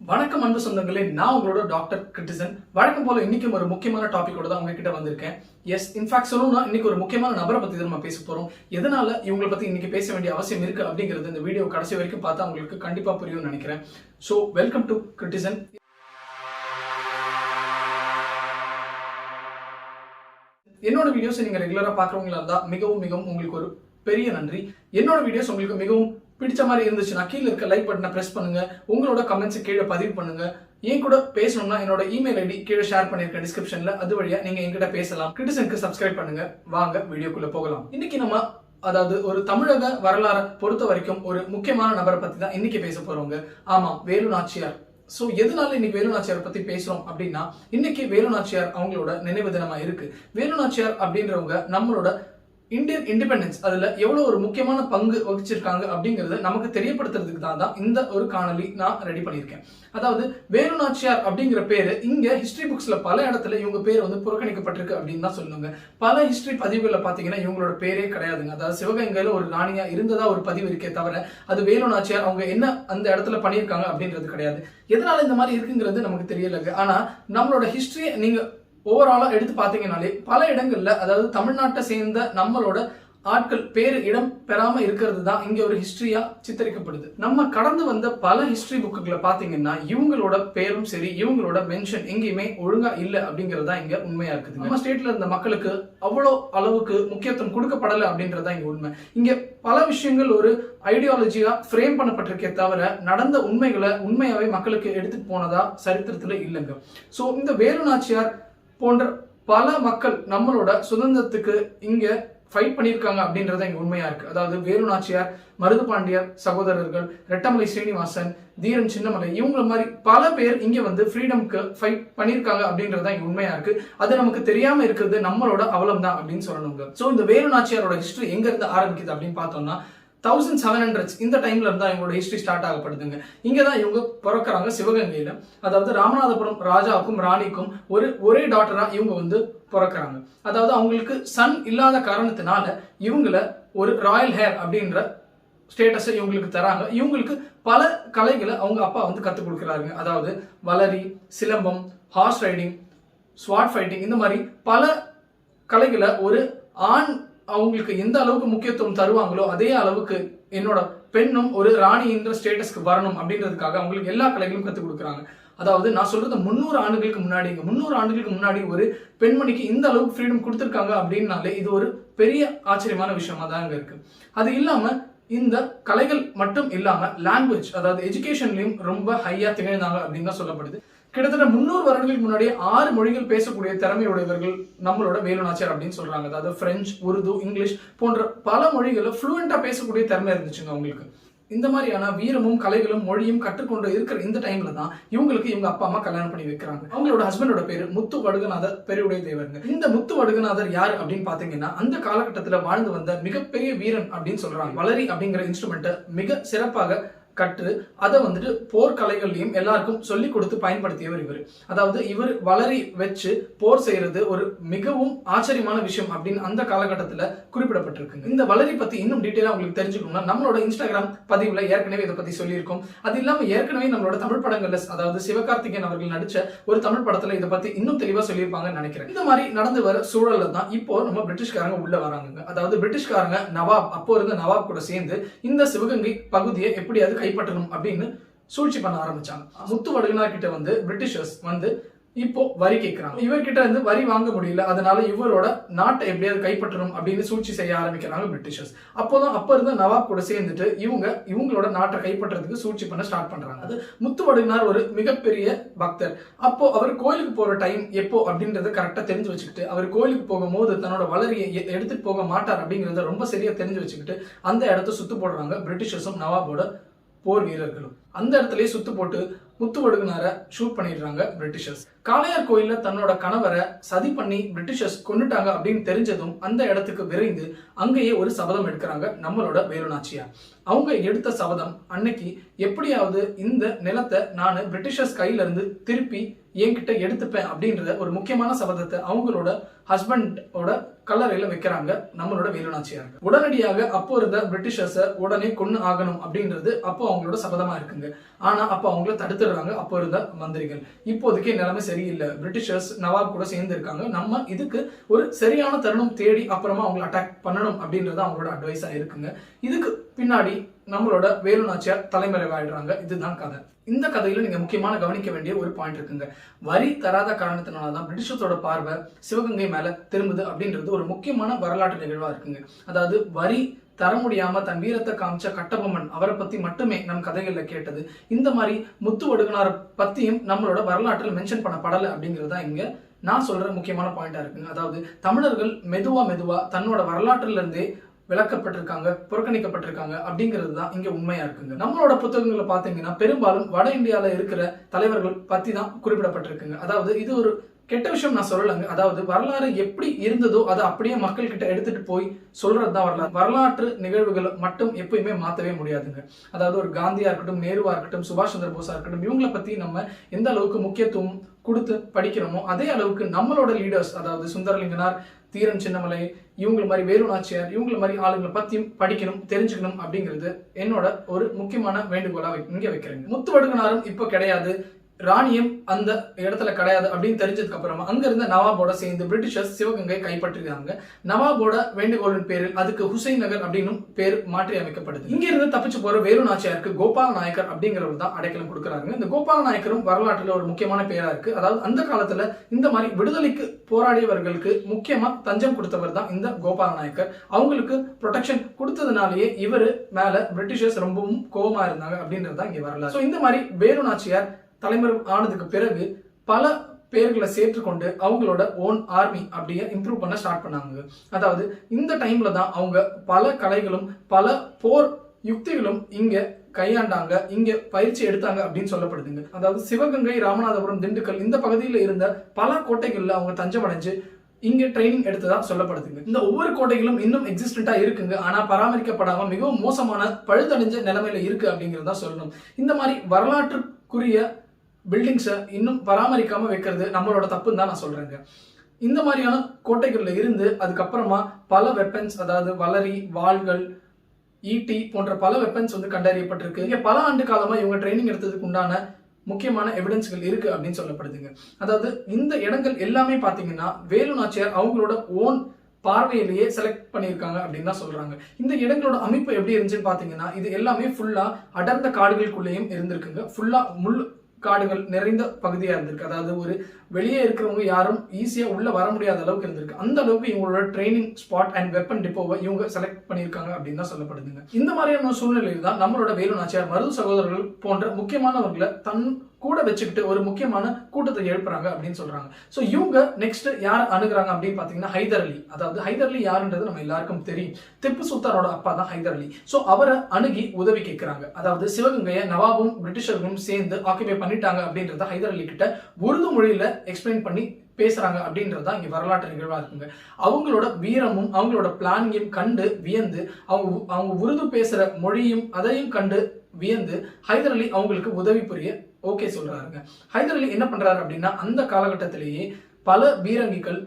வணக்கம் அன்பு சொந்தங்களே, நான் உங்களோட டாக்டர் கிருட்டிசன். வழக்கம் போல இன்னைக்கும் ஒரு முக்கியமான டாபிக்கோட தான் உங்ககிட்ட வந்திருக்கேன். எஸ், இன்ஃபேக்ட் சொல்லணும்னா இன்னைக்கு ஒரு முக்கியமான நபரை பத்தி நம்ம பேச போறோம். எதனால இவங்களை பத்தி இன்னைக்கு பேச வேண்டிய அவசியம் இருக்கு அப்படிங்கிறது இந்த வீடியோ கடைசி வரைக்கும் பார்த்தா உங்களுக்கு கண்டிப்பா புரியும்னு நினைக்கிறேன். ஸோ வெல்கம் டு கிருட்டிசன். என்னோட வீடியோஸ் நீங்க ரெகுலரா பாக்குறவங்களா இருந்தா மிகவும் உங்களுக்கு ஒரு பெரிய நன்றி. என்னோட வீடியோஸ் உங்களுக்கு மிகவும் பிடிச்ச மாதிரி இருந்துச்சுன்னா கீழே இருக்க லைக் பட்டனை பிரஸ் பண்ணுங்க. உங்களோட கமெண்ட்ஸ் கீழே பதிவு பண்ணுங்க. என் கூட பேசணும்னா என்னோட இமெயில் ஐடி கீழே ஷேர் பண்ணிருக்கேன் டிஸ்கிரிப்ஷன்ல. அது வழியா நீங்க என்கிட்ட பேசலாம். கிருட்டிசனுக்கு சப்ஸ்கிரைப் பண்ணுங்க. வாங்க வீடியோக்குள்ள போகலாம். இன்னைக்கு நம்ம ஒரு தமிழக வரலாறை பொறுத்த வரைக்கும் ஒரு முக்கியமான நபரை பத்தி தான் இன்னைக்கு பேச போறோங்க. ஆமா, வேலு நாச்சியார். சோ எதனால இன்னைக்கு வேலு நாச்சியார் பத்தி பேசுறோம் அப்படின்னா, இன்னைக்கு வேலு நாச்சியார் அவங்களோட நினைவு தினமா இருக்கு. வேலு நாச்சியார் அப்படின்றவங்க நம்மளோட இந்தியன் இண்டிபெண்டன்ஸ் அதுல எவ்வளவு ஒரு முக்கியமான பங்கு வகிச்சிருக்காங்க அப்படிங்கறது நமக்கு தெரியப்படுத்துறதுக்கு தான் இந்த ஒரு காணொலி நான் ரெடி பண்ணியிருக்கேன். அதாவது வேலு நாச்சியார் அப்படிங்கிற பேரு இங்க ஹிஸ்டரி புக்ஸ்ல பல இடத்துல இவங்க பேர் புறக்கணிக்கப்பட்டிருக்கு அப்படின்னு தான் சொல்லுவாங்க. பல ஹிஸ்டரி பதிவுகள்ல பாத்தீங்கன்னா இவங்களோட பேரே கிடையாதுங்க. அதாவது சிவகங்கையில ஒரு ராணியா இருந்ததா ஒரு பதிவு இருக்கே தவிர அது வேலு நாச்சியார் அவங்க என்ன அந்த இடத்துல பண்ணியிருக்காங்க அப்படின்றது கிடையாது. எதனால இந்த மாதிரி இருக்குங்கிறது நமக்கு தெரியலங்க. ஆனா நம்மளோட ஹிஸ்டரியை நீங்க ஓவராலா எடுத்து பாத்தீங்கன்னாலே பல இடங்கள்ல, அதாவது தமிழ்நாட்டை சேர்ந்த நம்மளோட ஆட்கள் பேரு இடம் பெறாம இருக்கிறது தான் இங்க ஒரு ஹிஸ்டரியா சித்தரிக்கப்படுது. நம்ம கடந்து வந்த பல ஹிஸ்டரி புக்குகளை பாத்தீங்கன்னா இவங்களோட பேரும் சரி, இவங்களோட மென்ஷன் எங்கேயுமே ஒழுங்கா இல்ல அப்படிங்கிறது தான் இங்க உண்மையா இருக்குது. நம்ம ஸ்டேட்ல இருந்த மக்களுக்கு அவ்வளோ அளவுக்கு முக்கியத்துவம் கொடுக்கப்படலை அப்படின்றதான் இங்க உண்மை. இங்க பல விஷயங்கள் ஒரு ஐடியாலஜியா ஃப்ரேம் பண்ணப்பட்டிருக்கே தவிர நடந்த உண்மைகளை உண்மையாவே மக்களுக்கு எடுத்துட்டு போனதா சரித்திரத்துல இல்லைங்க. சோ இந்த வேலு நாச்சியார் போன்ற பல மக்கள் நம்மளோட சுதந்திரத்துக்கு இங்க ஃபைட் பண்ணியிருக்காங்க அப்படின்றத இங்க உண்மையா இருக்கு. அதாவது வேலு நாச்சியார், மருது பாண்டியர் சகோதரர்கள், ரெட்டமலை ஸ்ரீனிவாசன், தீரன் சின்னமலை, இவங்கள மாதிரி பல பேர் இங்க ஃப்ரீடம்க்கு ஃபைட் பண்ணியிருக்காங்க அப்படின்றத இங்க உண்மையா இருக்கு. அது நமக்கு தெரியாம இருக்கிறது நம்மளோட அவலம் தான் அப்படின்னு சொல்லணுங்க. சோ இந்த வேலு நாச்சியாரோட ஹிஸ்டரி எங்க இருந்து ஆரம்பிக்குது அப்படின்னு பார்த்தோம்னா 1700s இந்த டைம்ல இருந்தா இவங்களோட ஹிஸ்டரி ஸ்டார்ட் ஆகப்படுதுங்க. இங்கதான் இவங்க பிறக்கிறாங்க சிவகங்கையில. அதாவது ராமநாதபுரம் ராஜாவுக்கும் ராணிக்கும் ஒரே டாட்டரா இவங்க பிறக்கிறாங்க. அதாவது அவங்களுக்கு சன் இல்லாத காரணத்தினால இவங்கள ஒரு ராயல் ஹேர் அப்படின்ற ஸ்டேட்டஸ் இவங்களுக்கு தராங்க. இவங்களுக்கு பல கலைகளை அவங்க அப்பா கத்துக் கொடுக்குறாருங்க. அதாவது வளரி, சிலம்பம், ஹார்ஸ் ரைடிங், ஸ்வாட் ஃபைட்டிங், இந்த மாதிரி பல கலைகளை ஒரு ஆண் அவங்களுக்கு எந்த அளவுக்கு முக்கியத்துவம் தருவாங்களோ அதே அளவுக்கு என்னோட பெண்ணும் ஒரு ராணின்ற ஸ்டேட்டஸ்க்கு வரணும் அப்படின்றதுக்காக அவங்களுக்கு எல்லா கலைகளும் கற்றுக் கொடுக்குறாங்க. அதாவது நான் சொல்றது 300 ஆண்டுகளுக்கு முன்னாடி ஒரு பெண்மணிக்கு இந்த அளவுக்கு ஃப்ரீடம் கொடுத்துருக்காங்க அப்படின்னாலே இது ஒரு பெரிய ஆச்சரியமான விஷயமா தான் இருக்கு. அது இல்லாம இந்த கலைகள் மட்டும் இல்லாம லாங்குவேஜ், அதாவது எஜுகேஷன்லயும் ரொம்ப ஹையா திகழ்ந்தாங்க அப்படின்னு தான் சொல்லப்படுது. கிட்டத்தட்ட 300 வருடங்களுக்கு முன்னாடி 6 மொழிகள் பேசக்கூடிய திறமையுடையவர்கள் நம்மளோட வேலு நாச்சியார் அப்படின்னு சொல்றாங்க. அதாவது பிரெஞ்சு, உருது, இங்கிலீஷ் போன்ற பல மொழிகளை ஃப்ளூயண்டா பேசக்கூடிய திறமை இருந்துச்சுங்க அவங்களுக்கு. இந்த மாதிரியான வீரமும் கலைகளும் மொழியும் கற்றுக்கொண்டு இருக்கிற இந்த டைம்ல தான் இவங்க அப்பா அம்மா கல்யாணம் பண்ணி வைக்கிறாங்க. அவங்களோட ஹஸ்பண்டோட பேரு முத்து வடுகநாதர் பெருவுடைய தேவருங்க. இந்த முத்து வடுகநாதர் யாரு அப்படின்னு பாத்தீங்கன்னா அந்த காலகட்டத்துல வாழ்ந்து வந்த மிகப்பெரிய வீரன் அப்படின்னு சொல்றாங்க. வளரி அப்படிங்கிற இன்ஸ்ட்ருமெண்ட்டை மிக சிறப்பாக கற்று அதை போர்க்கலைகள்லையும் எல்லாருக்கும் சொல்லி கொடுத்து பயன்படுத்தியவர் இவர். அதாவது இவர் வளரி வச்சு போர் செய்யறது ஒரு மிகவும் ஆச்சரியமான விஷயம் அப்படின்னு அந்த காலகட்டத்தில் குறிப்பிடப்பட்டிருக்கு. இந்த வளரி பத்தி இன்னும் டீட்டெயிலா உங்களுக்கு தெரிஞ்சுக்கணும்னா நம்மளோட இன்ஸ்டாகிராம் பதிவுல ஏற்கனவே இதை பத்தி சொல்லியிருக்கோம். அது இல்லாம ஏற்கனவே நம்மளோட தமிழ் படங்கள்ல, அதாவது சிவகார்த்திகேயன் அவர்கள் நடிச்ச ஒரு தமிழ் படத்துல இதை பத்தி இன்னும் தெளிவா சொல்லியிருப்பாங்கன்னு நினைக்கிறேன். இந்த மாதிரி நடந்து வர சூழல்ல தான் இப்போ நம்ம பிரிட்டிஷ்காரங்க உள்ள வராங்க. அதாவது பிரிட்டிஷ்காரங்க நவாப், அப்போ இருந்த நவாப் கூட சேர்ந்து இந்த சிவகங்கை பகுதியை எப்படியாவது கைப்பற்றணும் அப்படின்னு சூழ்ச்சி பண்ண ஆரம்பிச்சாங்க. முத்து வடுகனார் கிட்ட பிரிட்டிஷர்ஸ் இப்போ வரி கேட்கிறாங்க. இவர்கிட்ட வரி வாங்க முடியல, அதனால இவரோட நாட்டை எப்படியாவது கைப்பற்றணும் அப்படின்னு சூழ்ச்சி செய்ய ஆரம்பிக்கிறாங்க பிரிட்டிஷர்ஸ். அப்ப இருந்த நவாப் கூட சேர்ந்துட்டு இவங்களோட நாட்டை கைப்பற்றதுக்கு சூழ்ச்சி பண்ண ஸ்டார்ட் பண்றாங்க. அது முத்து வடுகனார் ஒரு மிகப்பெரிய பக்தர். அப்போ அவர் கோயிலுக்கு போற டைம் எப்போ அப்படின்றத கரெக்டா தெரிஞ்சு வச்சுக்கிட்டு, அவர் கோயிலுக்கு போகும்போது தன்னோட வளரியை எடுத்துட்டு போக மாட்டார் அப்படிங்கறத ரொம்ப சரியா தெரிஞ்சு வச்சுக்கிட்டு அந்த இடத்த சுத்து போடுறாங்க பிரிட்டிஷர்ஸும் நவாபோட போர் வீரர்களும். அந்த இடத்துலயே சுத்து போட்டு முத்து வடுகனாரை ஷூட் பண்ணிடுறாங்க பிரிட்டிஷர்ஸ். காளையார் கோயில்ல தன்னோட கணவரை சதி பண்ணி பிரிட்டிஷர்ஸ் கொண்டுட்டாங்க அப்படின்னு தெரிஞ்சதும் அந்த இடத்துக்கு விரைந்து அங்கேயே ஒரு சபதம் எடுக்கிறாங்க நம்மளோட வேலு நாச்சியார். அவங்க எடுத்த சபதம் அன்னைக்கு எப்படியாவது இந்த நிலத்தை நான் பிரிட்டிஷர்ஸ் கையில இருந்து திருப்பி என்கிட்ட எடுத்துப்பேன் அப்படின்றத ஒரு முக்கியமான சபதத்தை அவங்களோட ஹஸ்பண்டோட கல்லறையில வைக்கிறாங்க நம்மளோட வேலு நாச்சியார். உடனடியாக அப்போ இருந்த பிரிட்டிஷர்ஸ உடனே கொன்னு ஆகணும் அப்படின்றது அப்போ அவங்களோட சபதமா இருக்குங்க. ஆனா அப்போ அவங்கள தடுத்து கொடுத்துடுறாங்க அப்போ இருந்த மந்திரிகள். இப்போதைக்கு நிலைமை சரியில்லை, பிரிட்டிஷர்ஸ் நவாப் கூட சேர்ந்து இருக்காங்க, நம்ம இதுக்கு ஒரு சரியான தருணம் தேடி அப்புறமா அவங்களை அட்டாக் பண்ணணும் அப்படின்றது அவங்களோட அட்வைஸா இருக்குங்க. இதுக்கு பின்னாடி நம்மளோட வேலு நாச்சியார் தலைமறைவாயிடுறாங்க. இதுதான் கதை. இந்த கதையில நீங்க முக்கியமான கவனிக்க வேண்டிய ஒரு பாயிண்ட் இருக்குங்க. வரி தராத காரணத்தினாலதான் பிரிட்டிஷர்ஸோட பார்வை சிவகங்கை மேல திரும்புது அப்படின்றது ஒரு முக்கியமான வரலாற்று நிகழ்வா இருக்குங்க. அதாவது வரி தர முடியாம தன் வீரத்தை காமிச்ச கட்டபொம்மன் அவரை பத்தி மட்டுமே நம் கதைகள்ல கேட்டது. இந்த மாதிரி முத்து வடுகனார் பத்தியும் நம்மளோட வரலாற்றில் மென்ஷன் பண்ணப்படலை அப்படிங்கிறதா இங்க நான் சொல்ற முக்கியமான பாயிண்டா இருக்குங்க. அதாவது தமிழர்கள் மெதுவா தன்னோட வரலாற்றுல இருந்தே விளக்கப்பட்டிருக்காங்க, புறக்கணிக்கப்பட்டிருக்காங்க அப்படிங்கிறது தான் இங்க உண்மையா இருக்குங்க. நம்மளோட புத்தகங்களை பாத்தீங்கன்னா பெரும்பாலும் வட இந்தியால இருக்கிற தலைவர்கள் பத்தி தான் குறிப்பிடப்பட்டிருக்குங்க. அதாவது இது ஒரு கெட்ட விஷயம் நான் சொல்லலைங்க. அதாவது வரலாறு எப்படி இருந்ததோ அதை அப்படியே மக்கள் கிட்ட எடுத்துட்டு போய் சொல்றதுதான் வரலாறு. வரலாற்று நிகழ்வுகளை மட்டும் எப்பயுமே மாத்தவே முடியாதுங்க. அதாவது ஒரு காந்தியா இருக்கட்டும், நேருவா இருக்கட்டும், சுபாஷ் சந்திர போஸா இருக்கட்டும், இவங்களை பத்தி நம்ம எந்த அளவுக்கு முக்கியத்துவம் கொடுத்து படிக்கிறோமோ அதே அளவுக்கு நம்மளோட லீடர்ஸ், அதாவது சுந்தரலிங்கனார், தீரன் சின்னமலை, இவங்க மாதிரி வேலு நாச்சியார், இவங்க மாதிரி ஆளுங்களை பத்தியும் படிக்கணும், தெரிஞ்சுக்கணும் அப்படிங்கிறது என்னோட ஒரு முக்கியமான வேண்டுகோளா இங்க வைக்கிறேங்க. முத்து வடுகனாரும் இப்ப கிடையாது, ராணியும் அந்த இடத்துல கிடையாது அப்படின்னு தெரிஞ்சதுக்கு அப்புறமா அங்க இருந்த நவாபோட சேர்ந்து பிரிட்டிஷர்ஸ் சிவகங்கை கைப்பற்றிருக்காங்க. நவாபோட வேண்டுகோளின் பேரில் அதுக்கு ஹுசைன் நகர் அப்படின்னு பேர் மாற்றி அமைக்கப்படுது. இங்க இருந்து தப்பிச்சு போற வேலு நாச்சியாருக்கு கோபால நாயக்கர் அப்படிங்கிறவர் தான் அடைக்கலம் கொடுக்குறாங்க. இந்த கோபால நாயக்கரும் வரலாற்றுல ஒரு முக்கியமான பேரா இருக்கு. அதாவது அந்த காலத்துல இந்த மாதிரி விடுதலைக்கு போராடியவர்களுக்கு முக்கியமா தஞ்சம் கொடுத்தவர் தான் இந்த கோபால நாயக்கர். அவங்களுக்கு ப்ரொடெக்ஷன் கொடுத்ததுனாலேயே இவர் மேல பிரிட்டிஷர்ஸ் ரொம்பவும் கோபமா இருந்தாங்க அப்படின்றது தான் இங்க வரலாறு. இந்த மாதிரி வேலு நாச்சியார் தலைமுறை ஆனதுக்கு பிறகு பல பேர்களை சேர்த்துக்கொண்டு அவங்களோட ஓன் ஆர்மி அப்படியே இம்ப்ரூவ் பண்ண ஸ்டார்ட் பண்ணாங்க. அதாவது இந்த டைம்ல தான் அவங்க பல கலைகளும் பல போர் யுக்திகளும் இங்க கையாண்டாங்க, இங்க பயிற்சி எடுத்தாங்க அப்படின்னு சொல்லப்படுதுங்க. அதாவது சிவகங்கை, ராமநாதபுரம், திண்டுக்கல் இந்த பகுதியில் இருந்த பல கோட்டைகள்ல அவங்க தஞ்சமடைஞ்சு இங்க ட்ரைனிங் எடுத்ததா சொல்லப்படுதுங்க. இந்த ஒவ்வொரு கோட்டைகளும் இன்னும் எக்ஸிஸ்டண்டா இருக்குங்க, ஆனா பராமரிக்கப்படாம மிகவும் மோசமான பழுதடைஞ்ச நிலைமையில இருக்கு அப்படிங்கிறதா சொல்லணும். இந்த மாதிரி வரலாற்றுக்குரிய பில்டிங்ஸை இன்னும் பராமரிக்காம வைக்கிறது நம்மளோட தப்புன்னு தான் நான் சொல்றேங்க. இந்த மாதிரியான கோட்டைகள்ல இருந்து அதுக்கப்புறமா பல வெப்பன்ஸ், அதாவது வளரி, வாள்கள், ஈட்டி போன்ற பல வெப்பன்ஸ் வந்து கண்டறியப்பட்டிருக்கு. இங்க பல ஆண்டு காலமா இவங்க ட்ரைனிங் எடுத்ததுக்கு உண்டான முக்கியமான எவிடன்ஸ்கள் இருக்கு அப்படின்னு சொல்லப்படுதுங்க. அதாவது இந்த இடங்கள் எல்லாமே பாத்தீங்கன்னா வேலு நாச்சியார் அவங்களோட ஓன் பார்வையிலேயே செலக்ட் பண்ணியிருக்காங்க அப்படின்னு தான் சொல்றாங்க. இந்த இடங்களோட அமைப்பு எப்படி இருந்துச்சுன்னு பாத்தீங்கன்னா இது எல்லாமே ஃபுல்லா அடர்ந்த காடுகளுக்குள்ளேயும் இருந்திருக்குங்க. ஃபுல்லா முள் காடுகள் நிறைந்த பகுதியா இருந்திருக்கு. அதாவது ஒரு வெளியே இருக்கிறவங்க யாரும் ஈஸியா உள்ள வர முடியாத அளவுக்கு இருந்திருக்கு. அந்த அளவுக்கு இவங்களோட ட்ரைனிங் ஸ்பாட் அண்ட் வெப்பன் டிப்போவை இவங்க செலக்ட் பண்ணியிருக்காங்க அப்படின்னு தான் சொல்லப்படுதுங்க. இந்த மாதிரியான சூழ்நிலையில் தான் நம்மளோட வேலு நாச்சியார் மருது சகோதரர்கள் போன்ற முக்கியமானவர்களை தன் கூட வச்சுக்கிட்டு ஒரு முக்கியமான கூட்டத்தை எழுப்புறாங்க அப்படின்னு சொல்றாங்க. சோ இவங்க நெக்ஸ்ட் யார் அணுகுறாங்க அப்படின்னு பாத்தீங்கன்னா ஹைதர் அலி. அதாவது ஹைதர் அலி யாருன்றது நம்ம எல்லாருக்கும் தெரியும். திப்பு சுல்தானோட அப்பா தான் ஹைதர் அலி. சோ அவரை அணுகி உதவி கேட்கிறாங்க. அதாவது சிவகங்கையை நவாபும் பிரிட்டிஷர்களும் சேர்ந்து ஆக்கிபை பண்ணிட்டாங்க அப்படின்றத ஹைதர் அலி கிட்ட உருது மொழியில எக்ஸ்பிளைன் பண்ணி பேசுறாங்க அப்படின்றது தான் இங்க வரலாற்று நிகழ்வா இருக்குங்க. அவங்களோட வீரமும் அவங்களோட பிளானிங்கையும் கண்டு வியந்து அவங்க உருது பேசுற மொழியும் அதையும் கண்டு வியந்து ஹைதர் அலி அவங்களுக்கு உதவி புரிய ஓகே சொல்றாருங்க. ஹைதர் அலி என்ன பண்றாரு அப்படின்னா அந்த காலகட்டத்திலேயே பல பீரங்கிகள்,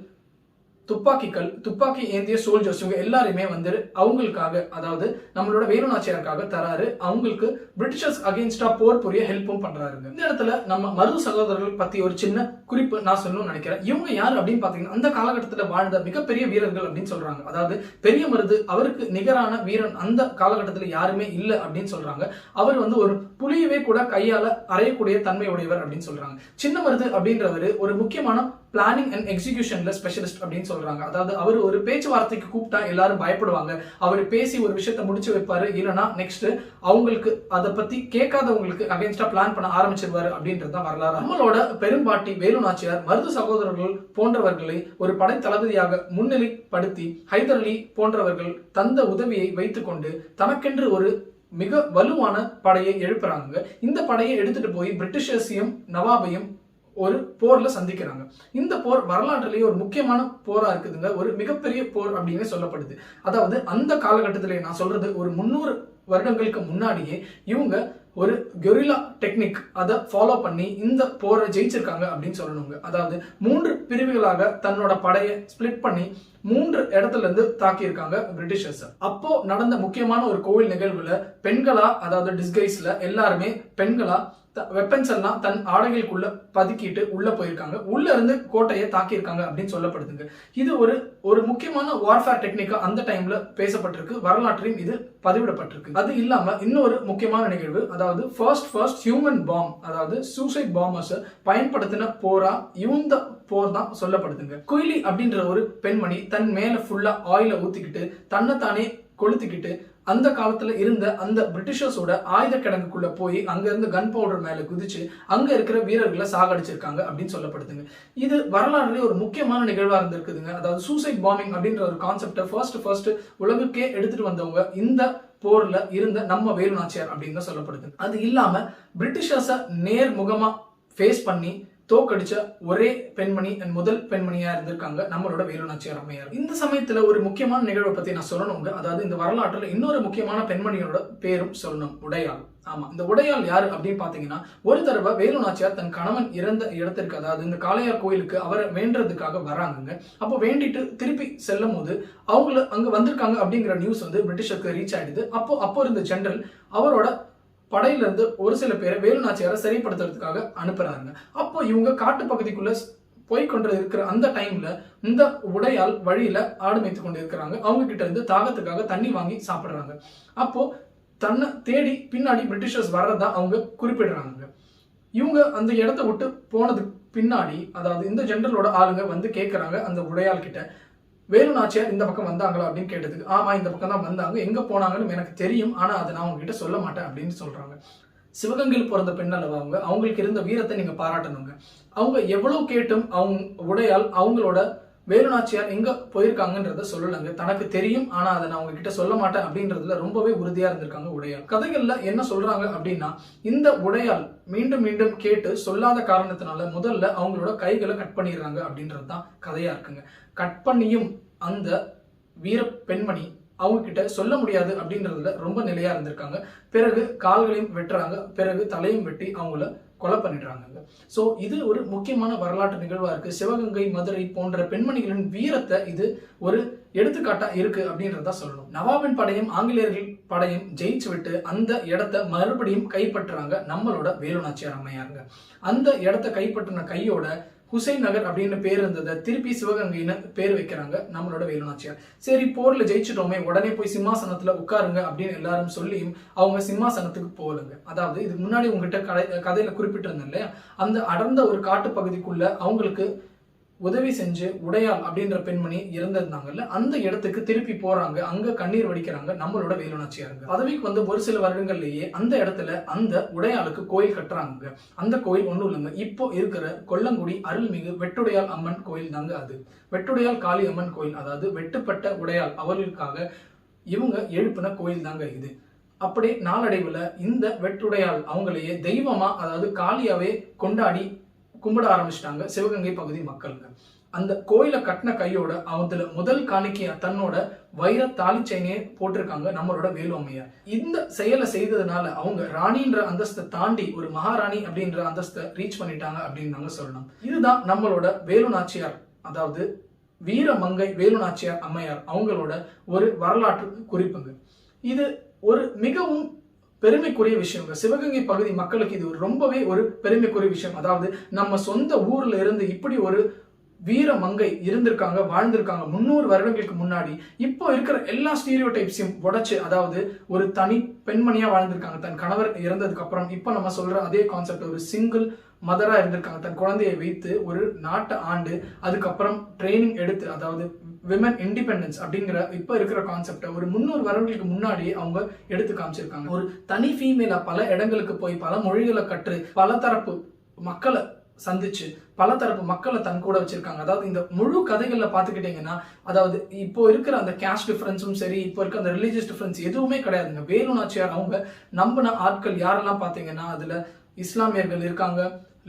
துப்பாக்கி ஏந்திய சோல்ஜர்ஸ் இவங்க எல்லாருமே வந்து அவங்களுக்காக, அதாவது நம்மளோட வேலு நாச்சியாருக்காக தராரு. அவங்களுக்கு பிரிட்டிஷர்ஸ் அகெயின்ஸ்டா போர் புரிய ஹெல்ப்பும் பண்றாருங்க. இந்த இடத்துல நம்ம மருது சகோதரர்கள் பத்தி ஒரு சின்ன குறிப்பு நான் சொல்லணும்னு நினைக்கிறேன். இவங்க யாரு அப்படின்னு பாத்தீங்கன்னா அந்த காலகட்டத்தில் வாழ்ந்த மிகப்பெரிய வீரர்கள் அப்படின்னு சொல்றாங்க. அதாவது பெரிய மருது அவருக்கு நிகரான வீரன் அந்த காலகட்டத்தில் யாருமே இல்லை அப்படின்னு சொல்றாங்க. அவர் வந்து ஒரு புலியவே கூட கையால அறையக்கூடிய தன்மை உடையவர் அப்படின்னு சொல்றாங்க. சின்ன மருது அப்படின்றவர் ஒரு முக்கியமான பிளானிங் அண்ட் எக்ஸிகியூஷன்ல ஸ்பெஷலிஸ்ட் அப்படின்னு சொல்றாங்க. அதாவது அவர் ஒரு பேச்சுவார்த்தைக்கு கூப்பிட்டா எல்லாரும் பயப்படுவாங்க. அவர் பேசி ஒரு விஷயத்தை முடிச்சு வைப்பாரு, இல்லைன்னா நெக்ஸ்ட் அவங்களுக்கு அதை பத்தி கேட்காதவங்களுக்கு அகைன்ஸ்டா பிளான் பண்ண ஆரம்பிச்சிருவாரு அப்படின்றத வரலாறு. நம்மளோட பெரும்பாட்டி வேலு நாச்சியார் மருது சகோதரர்கள் போன்றவர்களை ஒரு படை தளபதியாக முன்னிலைப்படுத்தி ஹைதர் அலி போன்றவர்கள் தந்த உதவியை வைத்துக் கொண்டு தனக்கென்று ஒரு மிக வலுவான படையை எழுப்புறாங்க. இந்த படையை எடுத்துட்டு போய் பிரிட்டிஷர்ஸையும் நவாபையும் ஒரு போர்ல சந்திக்கிறாங்க. இந்த போர் வரலாற்றிலேயே ஒரு முக்கியமான போரா இருக்குதுங்க. ஒரு மிகப்பெரிய போர் அப்படின்னு சொல்லப்படுது. அதாவது அந்த காலகட்டத்திலே நான் சொல்றது ஒரு 300 வருடங்களுக்கு முன்னாடியே இவங்க ஒரு கெரில்லா டெக்னிக் அதை ஃபாலோ பண்ணி இந்த போரை ஜெயிச்சிருக்காங்க அப்படின்னு சொல்லணுங்க. அதாவது 3 பிரிவுகளாக தன்னோட படையை ஸ்பிளிட் பண்ணி 3 இடத்துல இருந்து தாக்கியிருக்காங்க பிரிட்டிஷர்ஸ். அப்போ நடந்த முக்கியமான ஒரு கோவில் நிகழ்வுல பெண்களா, அதாவது டிஸ்கைஸ்ல எல்லாருமே பெண்களா வெப்பன்ஸ் எல்லாம் தன் ஆடைகளுக்குள்ள பதுக்கிட்டு உள்ள போயிருக்காங்க. உள்ள இருந்து கோட்டையை தாக்கியிருக்காங்க அப்படின்னு சொல்லப்படுதுங்க. இது ஒரு முக்கியமான வார்ஃபேர் டெக்னிக்கா அந்த டைம்ல பேசப்பட்டிருக்கு. வரலாற்றையும் இது பதிவிடப்பட்டிருக்கு. அது இல்லாம இன்னொரு முக்கியமான நிகழ்வு, அதாவது ஃபர்ஸ்ட் ஹியூமன் பாம், அதாவது சூசைட் பாம்பர்ஸ் பயன்படுத்தின போரா இந்த போர் தான் சொல்லப்படுதுங்க. குயிலி அப்படின்ற ஒரு பெண்மணி தன் மேல ஃபுல்லா ஆயில ஊத்திக்கிட்டு தன்னைத்தானே கொளுத்திக்கிட்டு அந்த காலத்துல இருந்த அந்த பிரிட்டிஷர்ஸோட ஆயுத கிடங்குக்குள்ள போய் அங்க இருந்து கன் பவுடர் மேல குதிச்சு அங்க இருக்கிற வீரர்களை சாகடிச்சிருக்காங்க அப்படின்னு சொல்லப்படுதுங்க. இது வரலாறுல ஒரு முக்கியமான நிகழ்வா இருந்திருக்குதுங்க. அதாவது சூசைட் பாம்பிங் அப்படின்ற ஒரு கான்செப்டை ஃபர்ஸ்ட் உலகுக்கே எடுத்துட்டு வந்தவங்க இந்த போர்ல இருந்த நம்ம வேலு நாச்சியார் அப்படின்னு தான் சொல்லப்படுது. அது இல்லாம பிரிட்டிஷர்ஸ நேர்முகமா ஃபேஸ் பண்ணி தோக்கடிச்ச ஒரே பெண்மணி முதல் பெண்மணியா இருந்திருக்காங்க நம்மளோட வேலு நாச்சியார் அம்மையார். இந்த சமயத்துல ஒரு முக்கியமான நிகழ்வை பத்தி நான் சொல்லணுங்க. அதாவது இந்த வரலாற்றுல இன்னொரு முக்கியமான பெண்மணியோட பேரும் சொல்லணும், உடையாள். ஆமா, இந்த உடையாள் யாரு அப்படின்னு பாத்தீங்கன்னா, ஒரு தடவை வேலு நாச்சியார் தன் கணவன் இறந்த இடத்திற்கு, அதாவது இந்த காளையார் கோயிலுக்கு அவரை வேண்டதுக்காக வராங்க. அப்போ வேண்டிட்டு திருப்பி செல்லும் போது அவங்கள அங்க வந்திருக்காங்க அப்படிங்கிற நியூஸ் பிரிட்டிஷருக்கு ரீச் ஆயிடுது. அப்போ இருந்த ஜெனரல் அவரோட படையில இருந்து ஒரு சில பேரை வேலு நாச்சியாரை சரிப்படுத்துறதுக்காக அனுப்புறாங்க. அப்போ இவங்க காட்டு பகுதிக்குள்ள போய்கொண்டு இருக்கிற அந்த டைம்ல இந்த உடையால் வழியில ஆடு மேய்த்து கொண்டு இருக்கிறாங்க. அவங்க கிட்ட இருந்து தாகத்துக்காக தண்ணி வாங்கி சாப்பிடுறாங்க. அப்போ தன்னை தேடி பின்னாடி பிரிட்டிஷர்ஸ் வர்றதா அவங்க குறிப்பிடுறாங்க. இவங்க அந்த இடத்த விட்டு போனதுக்கு பின்னாடி, அதாவது இந்த ஜெனரலோட ஆளுங்க கேட்கறாங்க அந்த உடையாள் கிட்ட, வேலு நாச்சியார் இந்த பக்கம் வந்தாங்களா அப்படின்னு கேட்டதுக்கு, ஆமா இந்த பக்கம் தான் வந்தாங்க, எங்க போனாங்கன்னு எனக்கு தெரியும், ஆனா அதை நான் உங்ககிட்ட சொல்ல மாட்டேன் அப்படின்னு சொல்றாங்க. சிவகங்கையில் பிறந்த பெண் அல்லவா அவங்க, அவங்களுக்கு இருந்த வீரத்தை நீங்க பாராட்டணுங்க. அவங்க எவ்வளவு கேட்டும் அவங்க உடையால் அவங்களோட வேலு நாச்சியார் எங்க போயிருக்காங்கன்றத சொல்லலங்க. தனக்கு தெரியும், ஆனா அதை நான் உங்ககிட்ட சொல்ல மாட்டேன் அப்படின்றதுல ரொம்பவே உறுதியா இருந்திருக்காங்க உடையாள். கதைகள்ல என்ன சொல்றாங்க அப்படின்னா, இந்த உடையாள் மீண்டும் மீண்டும் கேட்டு சொல்லாத காரணத்தினால முதல்ல அவங்களோட கைகளை கட் பண்ணிடுறாங்க அப்படின்றது தான் கதையா இருக்குங்க. கட் பண்ணியும் அந்த வீர பெண்மணி அவங்க கிட்ட சொல்ல முடியாது அப்படின்றதுல ரொம்ப நிலையா இருந்திருக்காங்க. பிறகு கால்களையும் வெட்டுறாங்க, பிறகு தலையும் வெட்டி அவங்கள கொலை பண்ணிடுறாங்க. சோ இது ஒரு முக்கியமான வரலாற்று நிகழ்வா இருக்கு. சிவகங்கை, மதுரை போன்ற பெண்மணிகளின் வீரத்தை இது ஒரு எடுத்துக்காட்டா இருக்கு அப்படின்றத சொல்லணும். நவாபின் படையும் ஆங்கிலேயர்கள் படையும் ஜெயிச்சு விட்டு அந்த இடத்தை மறுபடியும் கைப்பற்றுறாங்க நம்மளோட வேலு நாச்சியார் அம்மையாருங்க. அந்த இடத்தை கைப்பற்றின கையோட ஹுசைன் நகர் அப்படின்னு பேர் இருந்ததை திருப்பி சிவகங்கைன்னு பேர் வைக்கிறாங்க நம்மளோட வேலு நாச்சியார். சரி, போர்ல ஜெயிச்சிட்டோமே, உடனே போய் சிம்மாசனத்துல உட்காருங்க அப்படின்னு எல்லாரும் சொல்லியும் அவங்க சிம்மாசனத்துக்கு போகலங்க. அதாவது இதுக்கு முன்னாடி உங்ககிட்ட கதையில குறிப்பிட்டு இருந்தேன் இல்லையா, அந்த அடர்ந்த ஒரு காட்டு பகுதிக்குள்ள அவங்களுக்கு உதவி செஞ்சு உடையாள் அப்படின்ற பெண்மணி இறந்திருந்தாங்கல்ல, அந்த இடத்துக்கு திருப்பி போறாங்க. அங்க கண்ணீர் வடிக்கிறாங்க நம்மளோட வேலு நாச்சியாருங்க. பதவிக்கு ஒரு சில வருடங்கள்லயே அந்த இடத்துல அந்த உடையாளுக்கு கோயில் கட்டுறாங்க. அந்த கோயில் ஒண்ணும் இல்லைங்க, இப்போ இருக்கிற கொல்லங்குடி அருள்மிகு வெட்டுடையாள் அம்மன் கோயில் தாங்க அது. வெட்டுடையாள் காளி அம்மன் கோயில், அதாவது வெட்டுப்பட்ட உடையாள் அவர்களுக்காக இவங்க எழுப்பின கோயில் தாங்க இது. அப்படியே நாளடைவுல இந்த வெட்டுடையாள் அவங்களையே தெய்வமா, அதாவது காளியாவே கொண்டாடி கும்பிட ஆரம்பிச்சிட்டாங்க சிவகங்கை பகுதி மக்களுங்க. அந்த கோயிலை கட்டின கையோட அவத்துல முதல் காணிக்கையா தன்னோட வைர தாலி செயினையே போட்டிருக்காங்க நம்மளோட வேலு அம்மையார். இந்த செயலை செய்ததுனால அவங்க ராணின்ற அந்தஸ்தை தாண்டி ஒரு மகாராணி அப்படின்ற அந்தஸ்தை ரீச் பண்ணிட்டாங்க அப்படின்னு நாங்க சொல்லணும். இதுதான் நம்மளோட வேலு நாச்சியார், அதாவது வீரமங்கை வேலு நாச்சியார் அம்மையார் அவங்களோட ஒரு வரலாற்று குறிப்புங்க. இது ஒரு மிகவும் பெருமைக்குரிய விஷயங்க. சிவகங்கை பகுதி மக்களுக்கு இது ரொம்பவே ஒரு பெருமைக்குரிய விஷயம். அதாவது நம்ம சொந்த ஊர்ல இருந்து இப்படி ஒரு வீர மங்கை இருந்திருக்காங்க, வாழ்ந்திருக்காங்க 300 வருடங்களுக்கு முன்னாடி. இப்போ இருக்கிற எல்லா ஸ்டீரியோ டைப்ஸையும் உடைச்சு, அதாவது ஒரு தனி பெண்மணியா வாழ்ந்திருக்காங்க தன் கணவர் இறந்ததுக்கு அப்புறம். இப்போ நம்ம சொல்ற அதே கான்செப்ட், ஒரு சிங்கிள் மதரா இருந்திருக்காங்க, தன் குழந்தையை வைத்து ஒரு நாட்டை ஆண்டு அதுக்கப்புறம் ட்ரைனிங் எடுத்து, அதாவது விமன் இண்டிபெண்டன்ஸ் அப்படிங்கிற இப்ப இருக்கிற கான்செப்டை ஒரு 300 வருடங்களுக்கு முன்னாடி அவங்க எடுத்து காமிச்சிருக்காங்க. ஒரு தனி ஃபீமேலா பல இடங்களுக்கு போய் பல மொழிகளை கற்று பல தரப்பு மக்களை சந்திச்சு பல தரப்பு மக்களை தன் கூட வச்சிருக்காங்க. அதாவது இந்த முழு கதைகள்ல பாத்துக்கிட்டீங்கன்னா, அதாவது இப்போ இருக்கிற அந்த கேஸ்ட் டிஃபரன்ஸும் சரி, இப்போ இருக்க அந்த ரிலீஜியஸ் டிஃபரன்ஸ் எதுவுமே கிடையாதுங்க. வேலு நாச்சியார் அவங்க நம்பின ஆட்கள் யாரெல்லாம் பாத்தீங்கன்னா, அதுல இஸ்லாமியர்கள் இருக்காங்க,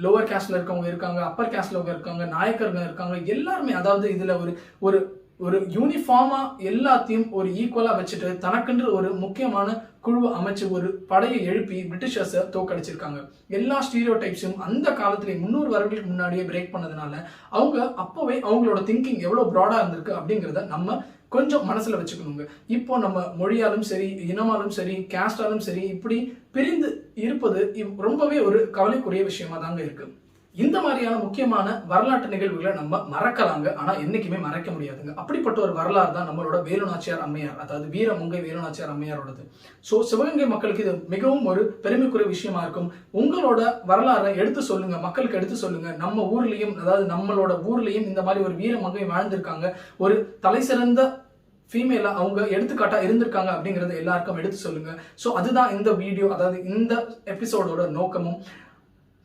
லோவர் கேஸ்ட்ல இருக்கவங்க இருக்காங்க, அப்பர் கேஸ்ட்ல இருக்காங்க, நாயக்கர்கள் இருக்காங்க, எல்லாருமே. அதாவது இதுல ஒரு ஒரு யூனிஃபார்மா எல்லாத்தையும் ஒரு ஈக்குவலா வச்சுட்டு தனக்கென்று ஒரு முக்கியமான குழுவை அமைச்சு ஒரு படையை எழுப்பி பிரிட்டிஷர்ஸை தோக்கடிச்சிருக்காங்க. எல்லா ஸ்டீரியோ டைப்ஸும் அந்த காலத்திலே 300 வருடங்களுக்கு முன்னாடியே பிரேக் பண்ணதுனால அவங்க அப்பவே அவங்களோட திங்கிங் எவ்வளவு ப்ராடா இருந்திருக்கு அப்படிங்கிறத நம்ம கொஞ்சம் மனசுல வச்சுக்கணுங்க. இப்போ நம்ம மொழியாலும் சரி, இனமாலும் சரி, கேஸ்டாலும் சரி, இப்படி பிரிந்து இருப்பது ரொம்பவே ஒரு கவலைக்குரிய விஷயமா தாங்க இருக்கு. இந்த மாதிரியான முக்கியமான வரலாற்று நிகழ்வுகளை நம்ம மறக்கலாங்க, ஆனா என்னைக்குமே மறைக்க முடியாதுங்க. அப்படிப்பட்ட ஒரு வரலாறு தான் நம்மளோட வேலுநாச்சியார் அம்மையார், அதாவது வீரமங்கை வேலுநாச்சியார் அம்மையாரோடது. ஸோ சிவகங்கை மக்களுக்கு இது மிகவும் ஒரு பெருமைக்குரிய விஷயமா இருக்கும். உங்களோட வரலாறை எடுத்து சொல்லுங்க, மக்களுக்கு எடுத்து சொல்லுங்க. நம்ம ஊர்லயும், அதாவது நம்மளோட ஊர்லயும் இந்த மாதிரி ஒரு வீரமங்கை வாழ்ந்திருக்காங்க, ஒரு தலை சிறந்த ஃபீமேலா அவங்க எடுத்துக்காட்டா இருந்திருக்காங்க அப்படிங்கறத எல்லாருக்கும் எடுத்து சொல்லுங்க. ஸோ அதுதான் இந்த வீடியோ, அதாவது இந்த எபிசோடோட நோக்கமும்.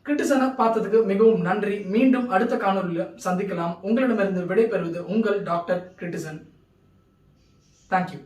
கிரிட்டிசனை பார்த்ததுக்கு மிகவும் நன்றி. மீண்டும் அடுத்த காணொலியில் சந்திக்கலாம். உங்களிடமிருந்து விடைபெறுவது உங்கள் டாக்டர் கிரிட்டிசன். தேங்க்யூ.